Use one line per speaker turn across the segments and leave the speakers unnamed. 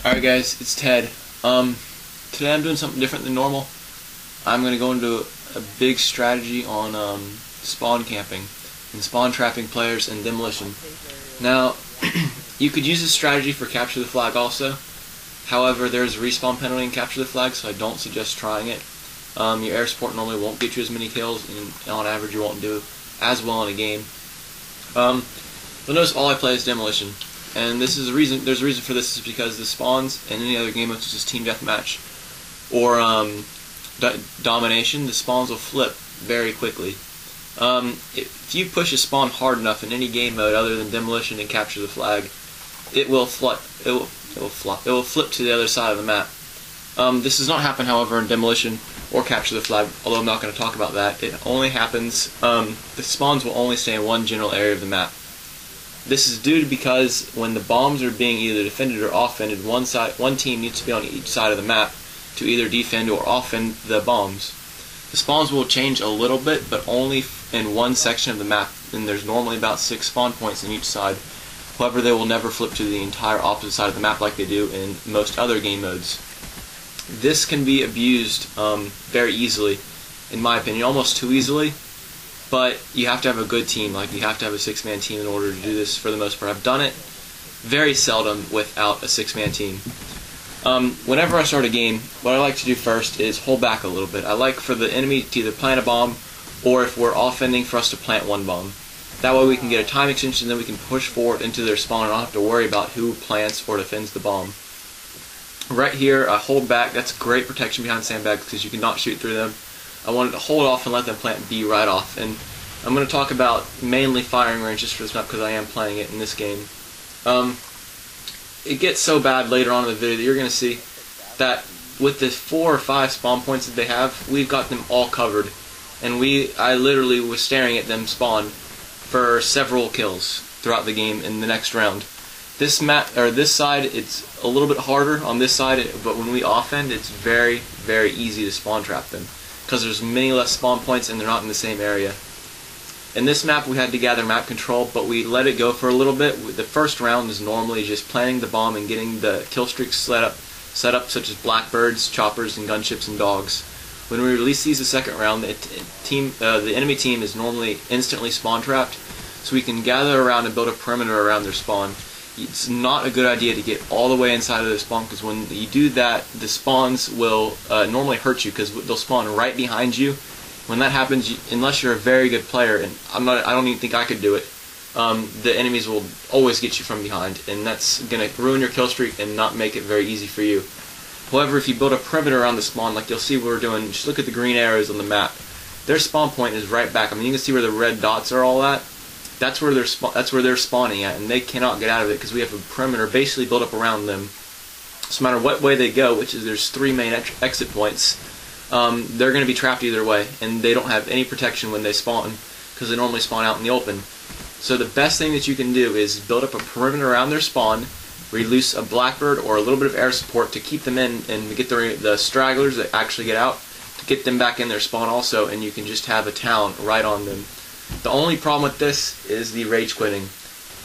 Alright guys, it's Ted. Today I'm doing something different than normal. I'm going to go into a big strategy on spawn camping and spawn trapping players and demolition. Now, you could use this strategy for capture the flag also. However, there's a respawn penalty in capture the flag, so I don't suggest trying it. Your air support normally won't get you as many kills, and on average you won't do as well in a game. You'll notice all I play is demolition. And this is a reason. There's a reason for this is because the spawns in any other game, such as team deathmatch or domination, the spawns will flip very quickly. If you push a spawn hard enough in any game mode other than demolition and capture the flag, it will flip. It will flip to the other side of the map. This does not happen, however, in demolition or capture the flag. Although I'm not going to talk about that. It only happens. The spawns will only stay in one general area of the map. This is due to because when the bombs are being either defended or offended, one team needs to be on each side of the map to either defend or offend the bombs. The spawns will change a little bit, but only in one section of the map, and there's normally about 6 spawn points in each side. However, they will never flip to the entire opposite side of the map like they do in most other game modes. This can be abused very easily, in my opinion, almost too easily. But you have to have a good team, like you have to have a 6-man team in order to do this for the most part. I've done it very seldom without a 6-man team. Whenever I start a game, what I like to do first is hold back a little bit. I like for the enemy to either plant a bomb, or if we're offending, for us to plant one bomb. That way we can get a time extension, then we can push forward into their spawn and not have to worry about who plants or defends the bomb. Right here, I hold back. That's great protection behind sandbags because you cannot shoot through them. I wanted to hold off and let them plant B right off. And I'm going to talk about mainly firing ranges for this map because I am playing it in this game. It gets so bad later on in the video that you're going to see that with the 4 or 5 spawn points that they have, we've got them all covered. And I literally was staring at them spawn for several kills throughout the game in the next round. This map, or this side, it's a little bit harder on this side, but when we offend, it's very, very easy to spawn trap them, because there's many less spawn points and they're not in the same area. In this map we had to gather map control, but we let it go for a little bit. The first round is normally just planting the bomb and getting the kill streaks set up such as blackbirds, choppers, and gunships and dogs. When we release these the second round, the enemy team is normally instantly spawn trapped, so we can gather around and build a perimeter around their spawn. It's not a good idea to get all the way inside of the spawn, because when you do that, the spawns will normally hurt you because they'll spawn right behind you. When that happens, unless you're a very good player, and I don't even think I could do it, the enemies will always get you from behind, and that's going to ruin your kill streak and not make it very easy for you. However, if you build a perimeter around the spawn, like you'll see what we're doing, just look at the green arrows on the map. Their spawn point is right back. I mean, you can see where the red dots are all at. That's where they're spawning at, and they cannot get out of it because we have a perimeter basically built up around them. So no matter what way they go, which is there's 3 main exit points, they're going to be trapped either way, and they don't have any protection when they spawn because they normally spawn out in the open. So the best thing that you can do is build up a perimeter around their spawn, release a blackbird or a little bit of air support to keep them in and get the stragglers that actually get out to get them back in their spawn also, and you can just have a town right on them. The only problem with this is the rage quitting,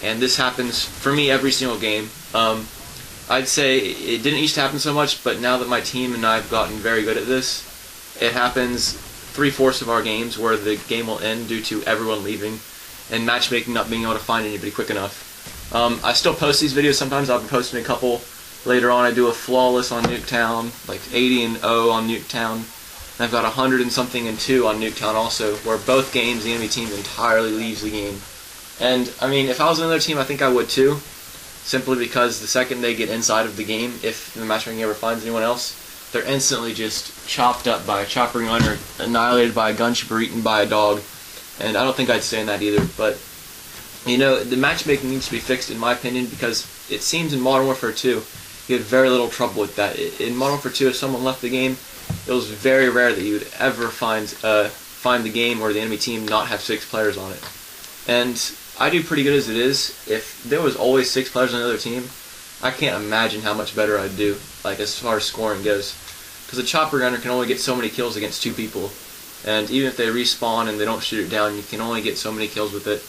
and this happens for me every single game. I'd say it didn't used to happen so much, but now that my team and I have gotten very good at this, it happens 3/4 of our games where the game will end due to everyone leaving and matchmaking not being able to find anybody quick enough. I still post these videos sometimes. I'll be posting a couple later on. I do a flawless on Nuketown, like 80-0 on Nuketown. And I've got 100 and something and 2 on Nuketown also, where both games the enemy team entirely leaves the game. And I mean, if I was on another team, I think I would too, simply because the second they get inside of the game, if the matchmaking ever finds anyone else, they're instantly just chopped up by a chopper gun or annihilated by a gunship or eaten by a dog. And I don't think I'd stand that either. But you know, the matchmaking needs to be fixed in my opinion, because it seems in Modern Warfare 2 you had very little trouble with that. In Modern Warfare 2, if someone left the game, it was very rare that you would ever find the game or the enemy team not have 6 players on it. And I do pretty good as it is. If there was always 6 players on another team, I can't imagine how much better I'd do, like as far as scoring goes. Because a chopper gunner can only get so many kills against 2 people, and even if they respawn and they don't shoot it down, you can only get so many kills with it.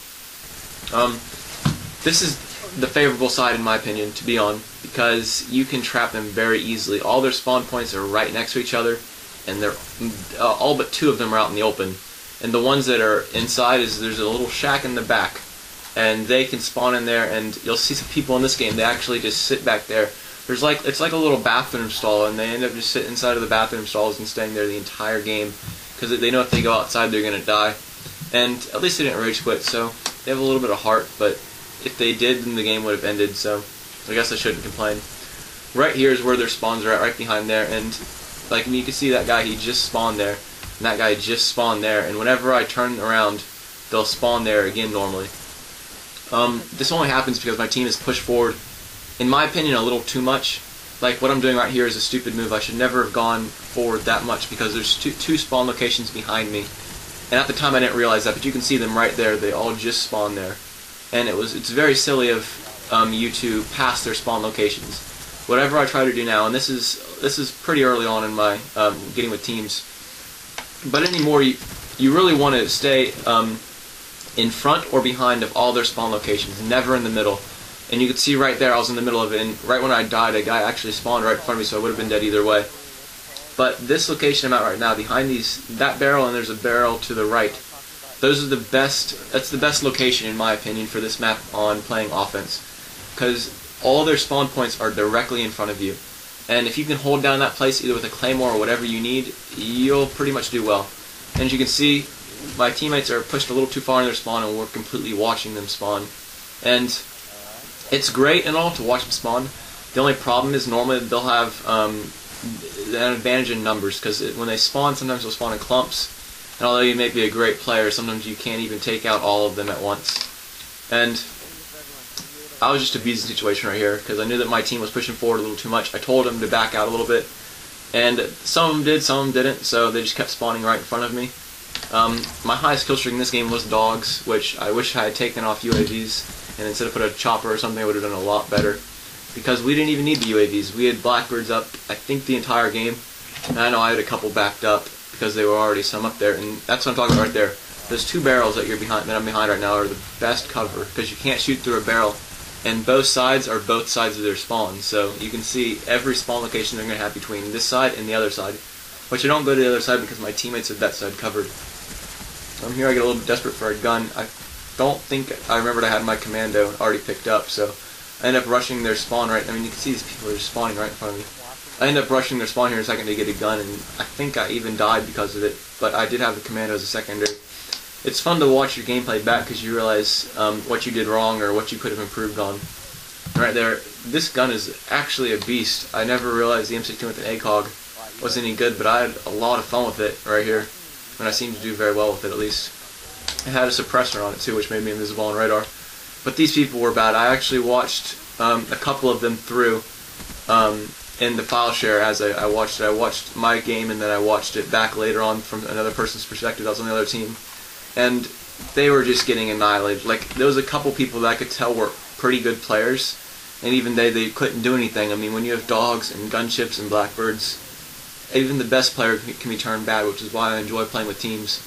This is the favorable side, in my opinion, to be on, because you can trap them very easily. All their spawn points are right next to each other, and they're all but 2 of them are out in the open. And the ones that are inside, there's a little shack in the back, and they can spawn in there. And you'll see some people in this game, they actually just sit back there. It's like a little bathroom stall, and they end up just sitting inside of the bathroom stalls and staying there the entire game, because they know if they go outside they're gonna die. And at least they didn't rage quit, so they have a little bit of heart. But if they did, then the game would have ended. So I guess I shouldn't complain. Right here is where their spawns are at, right behind there. And like you can see, that guy, he just spawned there, and that guy just spawned there. And whenever I turn around, they'll spawn there again normally. This only happens because my team is pushed forward, in my opinion, a little too much. Like what I'm doing right here is a stupid move. I should never have gone forward that much, because there's two spawn locations behind me. And at the time I didn't realize that, but you can see them right there. They all just spawned there. And it's very silly of you to pass their spawn locations. Whatever I try to do now, and this is pretty early on in my getting with teams, but anymore, you really want to stay in front or behind of all their spawn locations, never in the middle. And you can see right there, I was in the middle of it, and right when I died, a guy actually spawned right in front of me, so I would have been dead either way. But this location I'm at right now, behind that barrel, and there's a barrel to the right, that's the best location, in my opinion, for this map on playing offense, because all their spawn points are directly in front of you. And if you can hold down that place either with a claymore or whatever you need, you'll pretty much do well. And as you can see, my teammates are pushed a little too far in their spawn, and we're completely watching them spawn. And it's great and all to watch them spawn. The only problem is normally they'll have an advantage in numbers, because when they spawn, sometimes they'll spawn in clumps. And although you may be a great player, sometimes you can't even take out all of them at once. And I was just abusing the situation right here, because I knew that my team was pushing forward a little too much. I told them to back out a little bit, and some of them did, some of them didn't, so they just kept spawning right in front of me. My highest kill streak in this game was dogs, which I wish I had taken off UAVs, and instead of put a chopper or something, I would have done a lot better. Because we didn't even need the UAVs. We had blackbirds up, I think, the entire game. And I know I had a couple backed up, because there were already some up there, and that's what I'm talking about right there. Those 2 barrels that I'm behind right now are the best cover, because you can't shoot through a barrel, and both sides are both sides of their spawn. So you can see every spawn location they're going to have between this side and the other side. Which I don't go to the other side because my teammates have that side covered. Here I get a little bit desperate for a gun. I don't think I remembered I had my commando already picked up, so I end up rushing their spawn right. I mean, you can see these people are just spawning right in front of me. I end up rushing their spawn here in a second to get a gun, and I think I even died because of it, but I did have the commando as a secondary. It's fun to watch your gameplay back, because you realize what you did wrong or what you could have improved on. Right there, this gun is actually a beast. I never realized the M16 with an ACOG was any good, but I had a lot of fun with it right here, and I seemed to do very well with it at least. It had a suppressor on it too, which made me invisible on radar. But these people were bad. I actually watched a couple of them through in the file share as I watched it. I watched my game, and then I watched it back later on from another person's perspective that was on the other team. And they were just getting annihilated. Like, there was a couple people that I could tell were pretty good players, and even they couldn't do anything. I mean, when you have dogs and gunships and blackbirds, even the best player can be turned bad, which is why I enjoy playing with teams.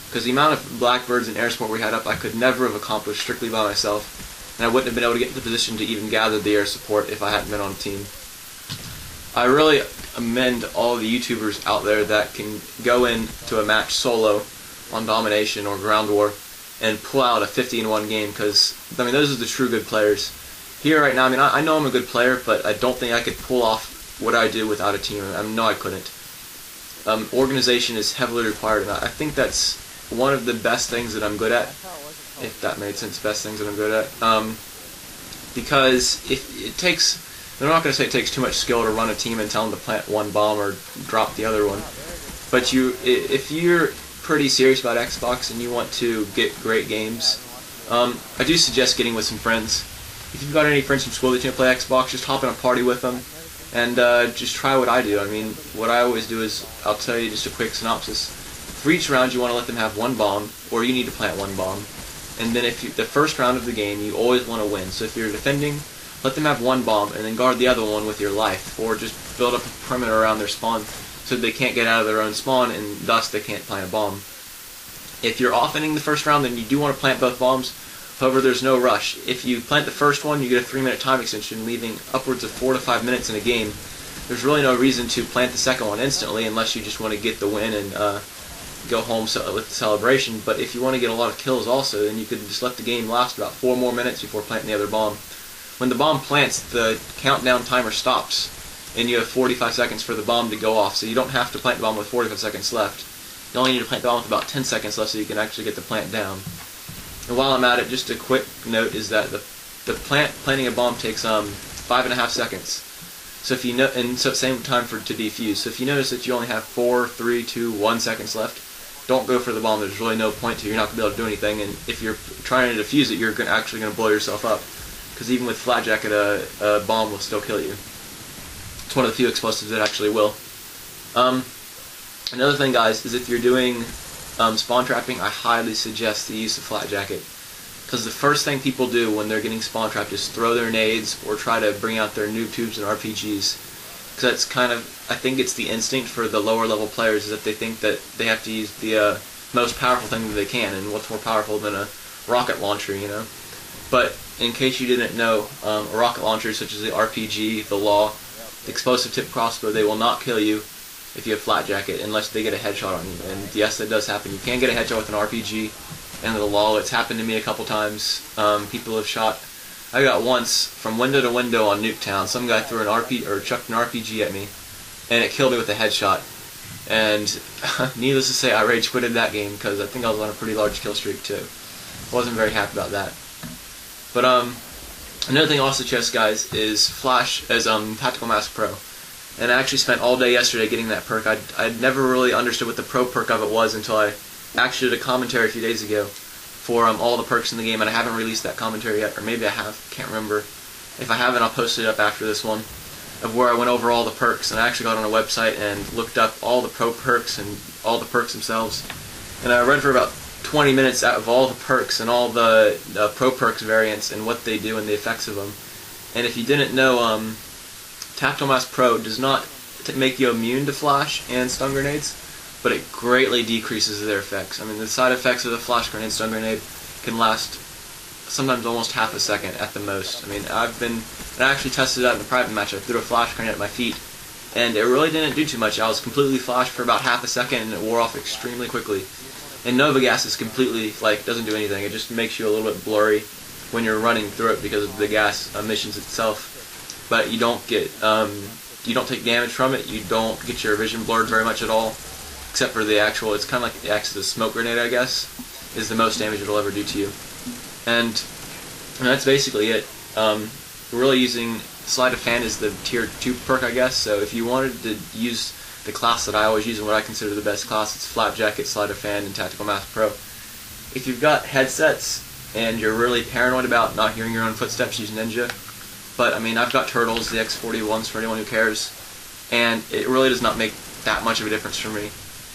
Because the amount of blackbirds and air support we had up, I could never have accomplished strictly by myself, and I wouldn't have been able to get into the position to even gather the air support if I hadn't been on a team. I really commend all the YouTubers out there that can go into a match solo on Domination or Ground War and pull out a 50-1 game, because I mean, those are the true good players. Here right now, I mean, I know I'm a good player, but I don't think I could pull off what I do without a team. I know I couldn't. Organization is heavily required, and I think that's one of the best things that I'm good at, if that made sense. Best things that I'm good at, because if it takes, I'm not going to say it takes too much skill to run a team and tell them to plant one bomb or drop the other one, but if you're pretty serious about Xbox and you want to get great games, I do suggest getting with some friends. If you've got any friends from school that you can play Xbox, just hop in a party with them and just try what I do. I mean, what I always do is, I'll tell you just a quick synopsis. For each round you want to let them have one bomb, or you need to plant one bomb. And then the first round of the game, you always want to win. So if you're defending, let them have one bomb and then guard the other one with your life, or just build up a perimeter around their spawn so they can't get out of their own spawn, and thus they can't plant a bomb. If you're offending the first round, then you do want to plant both bombs, However, there's no rush. If you plant the first one, you get a 3-minute time extension, leaving upwards of 4 to 5 minutes in a game. There's really no reason to plant the second one instantly unless you just want to get the win and go home with the celebration. But if you want to get a lot of kills also, then you could just let the game last about 4 more minutes before planting the other bomb. When the bomb plants, the countdown timer stops, and you have 45 seconds for the bomb to go off, so you don't have to plant the bomb with 45 seconds left. You only need to plant the bomb with about 10 seconds left so you can actually get the plant down. And while I'm at it, just a quick note is that the planting a bomb takes 5.5 seconds. So if you know, and so same time to defuse. So if you notice that you only have 4, 3, 2, 1 seconds left, don't go for the bomb. There's really no point to it. You're not going to be able to do anything, and if you're trying to defuse it, you're actually going to blow yourself up. Because even with flat jacket, a bomb will still kill you. It's one of the few explosives that actually will. Another thing, guys, is if you're doing spawn trapping, I highly suggest the use of flat jacket. Because the first thing people do when they're getting spawn trapped is throw their nades or try to bring out their noob tubes and RPGs. Because that's kind of, I think it's the instinct for the lower level players is that they think that they have to use the most powerful thing that they can, and what's more powerful than a rocket launcher, you know? But in case you didn't know, a rocket launcher such as the RPG, the Law, the explosive tip crossbow, they will not kill you if you have flat jacket unless they get a headshot on you. And yes, that does happen. You can get a headshot with an RPG and the Law. It's happened to me a couple times. People have shot. I got once from window to window on Nuketown. Some guy threw an chucked an RPG at me, and it killed me with a headshot. And needless to say, I rage quitted that game because I think I was on a pretty large kill streak too. Wasn't very happy about that. But another thing also, chess guys, is Flash as Tactical Mask Pro. And I actually spent all day yesterday getting that perk. I'd never really understood what the pro perk of it was until I actually did a commentary a few days ago for all the perks in the game, and I haven't released that commentary yet, or maybe I have, can't remember. If I haven't, I'll post it up after this one, of where I went over all the perks, and I actually got on a website and looked up all the pro perks and all the perks themselves. And I read for about 20 minutes out of all the perks and all the pro perks variants and what they do and the effects of them. And if you didn't know, Tactical Mask Pro does not make you immune to flash and stun grenades, but it greatly decreases their effects. I mean, the side effects of the flash grenade and stun grenade can last sometimes almost half a second at the most. I mean, I actually tested that in the private match. I threw a flash grenade at my feet, and it really didn't do too much. I was completely flashed for about half a second, and it wore off extremely quickly. And Nova Gas is completely, doesn't do anything. It just makes you a little bit blurry when you're running through it because of the gas emissions itself. But you don't get, you don't take damage from it. You don't get your vision blurred very much at all, except for the actual. It's kind of like the acts as a smoke grenade, I guess, is the most damage it'll ever do to you. And that's basically it. We're really using Sleight of Hand as the tier 2 perk, I guess. So if you wanted to use the class that I always use and what I consider the best class, it's Flak Jacket, Sleight of Hand, and Tactical Mask Pro. If you've got headsets and you're really paranoid about not hearing your own footsteps, use Ninja. But I mean, I've got Turtles, the X41s for anyone who cares, and it really does not make that much of a difference for me.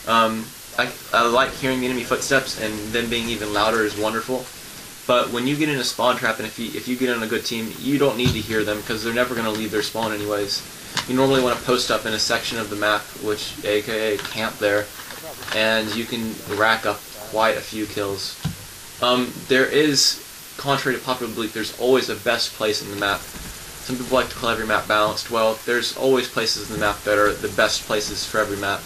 I like hearing the enemy footsteps, and them being even louder is wonderful. But when you get in a spawn trap, and if you get in a good team, you don't need to hear them because they're never going to leave their spawn anyways. You normally want to post up in a section of the map, which aka camp there, and you can rack up quite a few kills. There is, contrary to popular belief, there's always a best place in the map. Some people like to call every map balanced. Well, there's always places in the map that are the best places for every map.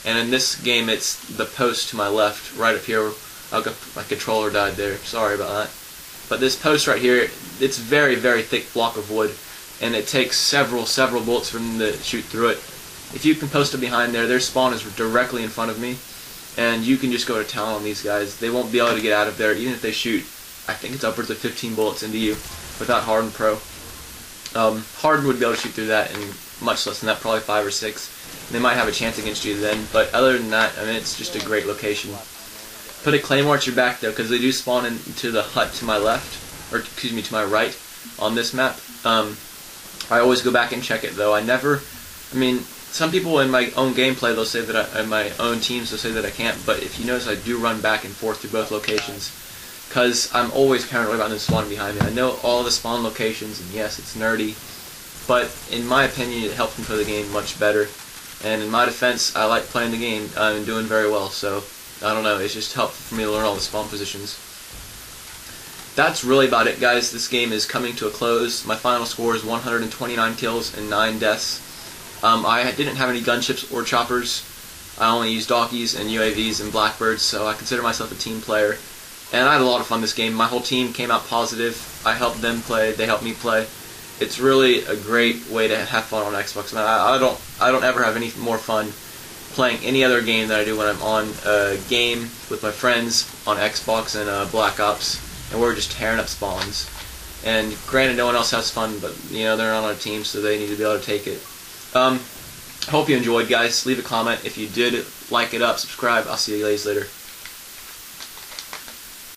And in this game, it's the post to my left, right up here. My controller died there. Sorry about that. But this post right here, it's very, very thick block of wood, and it takes several bullets for them to shoot through it. If you can post it behind there, their spawn is directly in front of me, and you can just go to town on these guys. They won't be able to get out of there, even if they shoot. I think it's upwards of 15 bullets into you without Hardened Pro. Hardened would be able to shoot through that, and much less than that, probably 5 or 6. They might have a chance against you then, but other than that, I mean, it's just a great location. Put a claymore at your back though, because they do spawn into the hut to my left, or excuse me, to my right on this map. I always go back and check it though. I mean, some people in my own gameplay, they'll say that in my own teams, they'll say that I can't, but if you notice, I do run back and forth through both locations, because I'm always paranoid about them spawning behind me. I know all the spawn locations, and yes, it's nerdy, but in my opinion, it helps me play the game much better. And in my defense, I like playing the game and doing very well, so I don't know, it's just helpful for me to learn all the spawn positions. that's really about it, guys. This game is coming to a close. My final score is 129 kills and 9 deaths. I didn't have any gunships or choppers. I only used Dockies and UAVs and Blackbirds, so I consider myself a team player. And I had a lot of fun this game. My whole team came out positive. I helped them play. They helped me play. It's really a great way to have fun on Xbox. Man, I don't ever have any more fun playing any other game than I do when I'm on a game with my friends on Xbox and Black Ops, and we're just tearing up spawns. And granted, no one else has fun, but you know, they're not on a team, so they need to be able to take it. Hope you enjoyed, guys. Leave a comment if you did. Like it up, subscribe. I'll see you guys later.